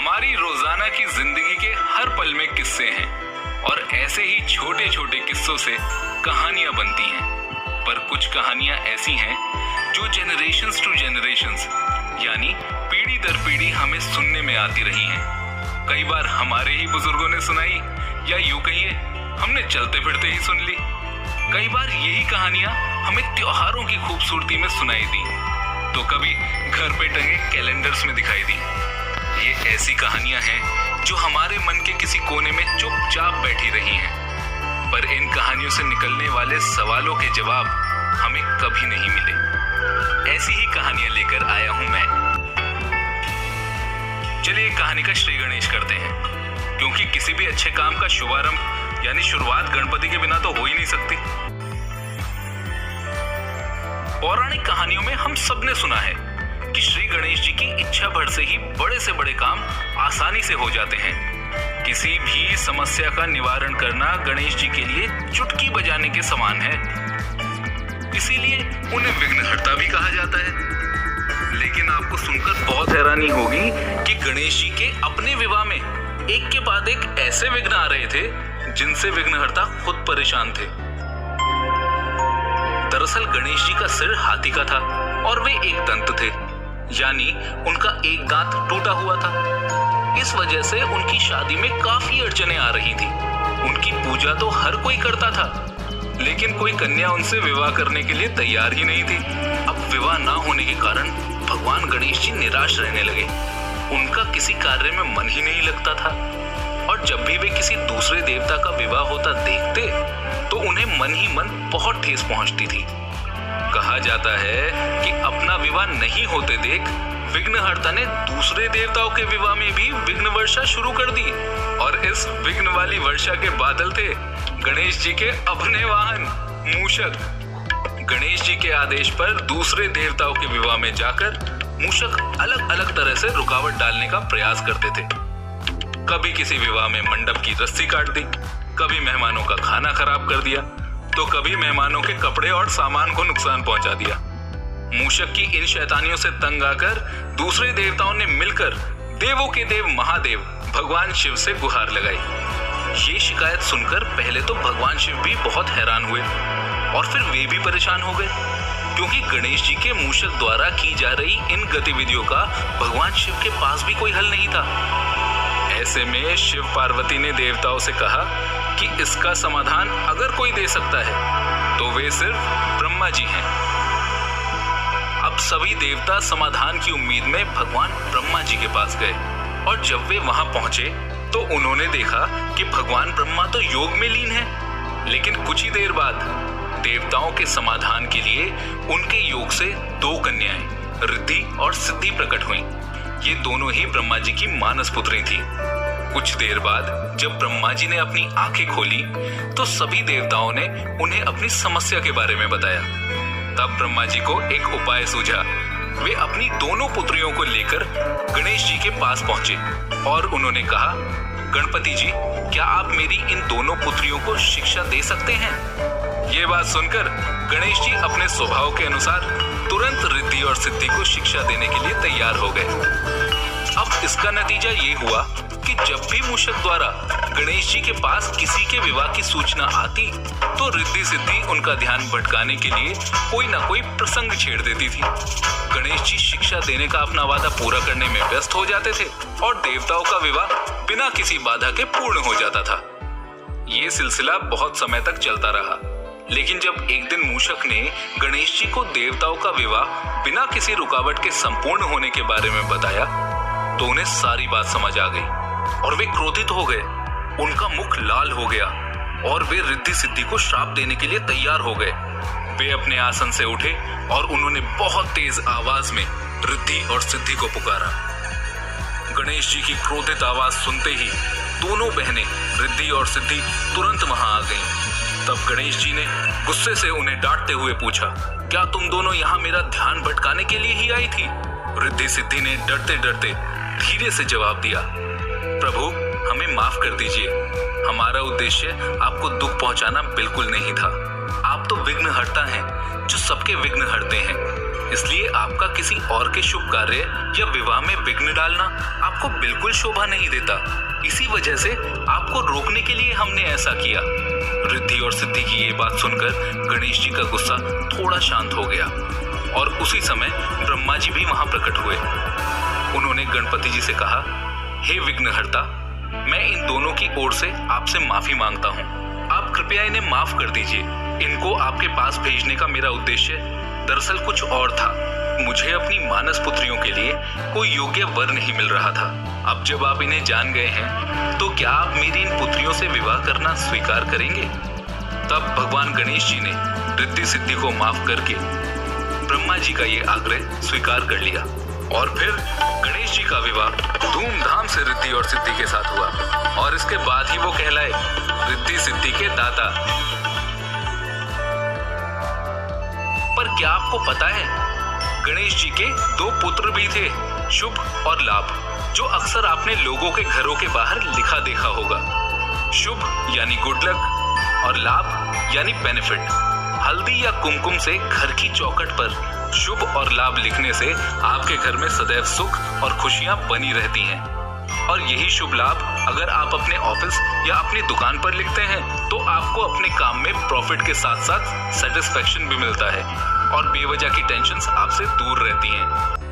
हमारी रोजाना की जिंदगी के हर पल में किस्से हैं और ऐसे ही छोटे छोटे किस्सों से कहानियां बनती हैं। पर कुछ कहानियां ऐसी हैं जो जनरेशंस टू जनरेशंस यानी पीढ़ी दर पीढ़ी हमें सुनने में आती रही हैं। कई बार हमारे ही बुजुर्गों ने सुनाई या यूं कहिए हमने चलते फिरते ही सुन ली। कई बार यही कहानियां हमें त्योहारों की खूबसूरती में सुनाई दी तो कभी घर पे टंगे कैलेंडर्स में दिखाई दी। ये ऐसी कहानियां हैं जो हमारे मन के किसी कोने में चुपचाप बैठी रही हैं, पर इन कहानियों से निकलने वाले सवालों के जवाब हमें कभी नहीं मिले। ऐसी ही कहानियां लेकर आया हूं मैं। चलिए कहानी का श्री गणेश करते हैं, क्योंकि किसी भी अच्छे काम का शुभारंभ यानी शुरुआत गणपति के बिना तो हो ही नहीं सकती। पौराणिक कहानियों में हम सबने सुना है कि श्री गणेश जी की इच्छा भर से ही बड़े से बड़े काम आसानी से हो जाते हैं। किसी भी समस्या का निवारण करना गणेश जी के लिए चुटकी बजाने के समान है, इसीलिए उन्हें विघ्नहर्ता भी कहा जाता है। लेकिन आपको सुनकर बहुत हैरानी होगी कि गणेश जी के अपने विवाह में एक के बाद एक ऐसे विघ्न आ रहे थे जिनसे विघ्नहर्ता खुद परेशान थे। दरअसल गणेश जी का सिर हाथी का था और वे एक दंत थे, यानी उनका एक दांत टूटा हुआ था। इस वजह से उनकी शादी में काफी अड़चनें आ रही थी। उनकी पूजा तो हर कोई करता था, लेकिन कोई कन्या उनसे विवाह करने के लिए तैयार ही नहीं थी। अब विवाह ना होने के कारण भगवान गणेश जी निराश रहने लगे। उनका किसी कार्य में मन ही नहीं लगता था और जब भी वे किसी दूसरे देवता का विवाह होता देखते तो उन्हें मन ही मन बहुत ठेस पहुंचती थी। कहा जाता है कि अपना विवाह नहीं होते देख विघ्नहर्ता ने दूसरे देवताओं के विवाह में भी विघ्न वर्षा शुरू कर दी और इस विघ्न वाली वर्षा के बादल थे गणेश जी के अपने वाहन मूषक। गणेश जी के आदेश पर दूसरे देवताओं के विवाह में जाकर मूषक अलग अलग तरह से रुकावट डालने का प्रयास करते थे। कभी किसी विवाह में मंडप की रस्सी काट दी, कभी मेहमानों का खाना खराब कर दिया, तो कभी मेहमानों के कपड़े और सामान को नुकसान पहुंचा दिया। मूषक की इन शैतानियों से तंग आकर दूसरे देवताओं ने मिलकर देवों के देव महादेव भगवान शिव से गुहार लगाई। ये शिकायत सुनकर पहले तो भगवान शिव भी बहुत हैरान हुए और फिर वे भी परेशान हो गए, क्योंकि गणेश जी के मूषक द्वारा की जा रही इन गतिविधियों का भगवान शिव के पास भी कोई हल नहीं था। ऐसे में शिव पार्वती ने देवताओं से कहा कि इसका समाधान अगर कोई दे सकता है तो वे सिर्फ ब्रह्मा जी हैं। अब सभी देवता समाधान की उम्मीद में भगवान ब्रह्मा जी के पास गए और जब वे वहां पहुंचे तो उन्होंने देखा कि भगवान ब्रह्मा तो योग में लीन है, लेकिन कुछ ही देर बाद देवताओं के समाधान के लिए उनके योग से दो कन्याएं रिद्धि और सिद्धि प्रकट हुईं। ये दोनों ही ब्रह्मा जी की मानस पुत्री थी। कुछ देर बाद जब ब्रह्मा जी ने अपनी आंखें खोली तो सभी देवताओं ने उन्हें अपनी समस्या के बारे में बताया। तब ब्रह्मा जी को एक उपाय सूझा। वे अपनी दोनों पुत्रियों को लेकर गणेश जी के पास पहुंचे और उन्होंने कहा, गणपति जी, क्या आप मेरी इन दोनों पुत्रियों को शिक्षा दे सकते हैं? ये बात सुनकर गणेश जी अपने स्वभाव के अनुसार तुरंत रिद्धि और सिद्धि को शिक्षा देने के लिए तैयार हो गए। अब इसका नतीजा ये हुआ कि जब भी मूषक द्वारा गणेश जी के पास किसी के विवाह की सूचना आती तो रिद्धि सिद्धि उनका ध्यान भटकाने के लिए कोई ना कोई प्रसंग छेड़ देती थी। गणेश जी शिक्षा देने का अपना वादा पूरा करने में व्यस्त हो जाते थे और देवताओं का विवाह बिना किसी बाधा के पूर्ण हो जाता था। ये सिलसिला बहुत समय तक चलता रहा, लेकिन जब एक दिन मूषक ने गणेश जी को देवताओं का विवाह बिना किसी रुकावट के संपूर्ण होने के बारे में बताया तो उन्हें सारी बात समझ आ गई और वे क्रोधित हो गए। उनका मुख लाल हो गया और वे रिद्धि सिद्धि को श्राप देने के लिए तैयार हो गए। वे अपने आसन से उठे और उन्होंने बहुत तेज आवाज में रिद्धि और सिद्धि को पुकारा। गणेश जी की क्रोधित आवाज सुनते ही दोनों बहनें रिद्धि और सिद्धि तुरंत वहां आ गईं। तब गणेश जी ने गुस्से से उन्हें डांटते हुए पूछा, क्या तुम दोनों यहाँ मेरा ध्यान भटकाने के लिए ही आई थी? रिद्धि सिद्धि ने डरते डरते धीरे से जवाब दिया, प्रभु हमें माफ कर दीजिए, हमारा उद्देश्य आपको दुख पहुंचाना बिल्कुल नहीं था। आप तो विघ्नहर्ता हैं जो सबके विघ्न हरते हैं, इसलिए आपका किसी और के शुभ कार्य या विवाह में विघ्न डालना आपको बिल्कुल शोभा नहीं देता। इसी वजह से आपको रोकने के लिए हमने ऐसा किया। रिद्धि और सिद्धि की ये बात सुनकर गणेश जी का गुस्सा थोड़ा शांत हो गया और उसी समय ब्रह्मा जी भी वहां प्रकट हुए। उन्होंने गणपति जी से कहा, हे विघ्नहर्ता, मैं इन दोनों की ओर से आपसे माफी मांगता हूँ। आप कृपया इन्हें माफ कर दीजिए। इनको आपके पास भेजने का मेरा उद्देश्य दरअसल कुछ और था। मुझे अपनी मानस पुत्रियों के लिए कोई योग्य वर नहीं मिल रहा था। अब जब आप इन्हें जान गए हैं तो क्या आप मेरी इन पुत्रियों से विवाह करना स्वीकार करेंगे? तब भगवान गणेश जी ने रिद्धि सिद्धि को माफ करके ब्रह्मा जी का ये आग्रह स्वीकार कर लिया और फिर गणेश जी का विवाह धूमधाम से रिद्धि और सिद्धि के साथ हुआ और इसके बाद ही वो कहलाए रिद्धि सिद्धि के दाता। पर क्या आपको पता है, गणेश जी के 2 पुत्र भी थे, शुभ और लाभ, जो अक्सर आपने लोगों के घरों के बाहर लिखा देखा होगा। शुभ यानी गुड लक और लाभ यानी बेनिफिट। हल्दी या कुमकुम से घर की चौखट पर शुभ और लाभ लिखने से आपके घर में सदैव सुख और खुशियां बनी रहती हैं। और यही शुभ लाभ अगर आप अपने ऑफिस या अपनी दुकान पर लिखते हैं तो आपको अपने काम में प्रॉफिट के साथ साथ सेटिस्फेक्शन भी मिलता है और बेवजह की टेंशन्स आपसे दूर रहती हैं।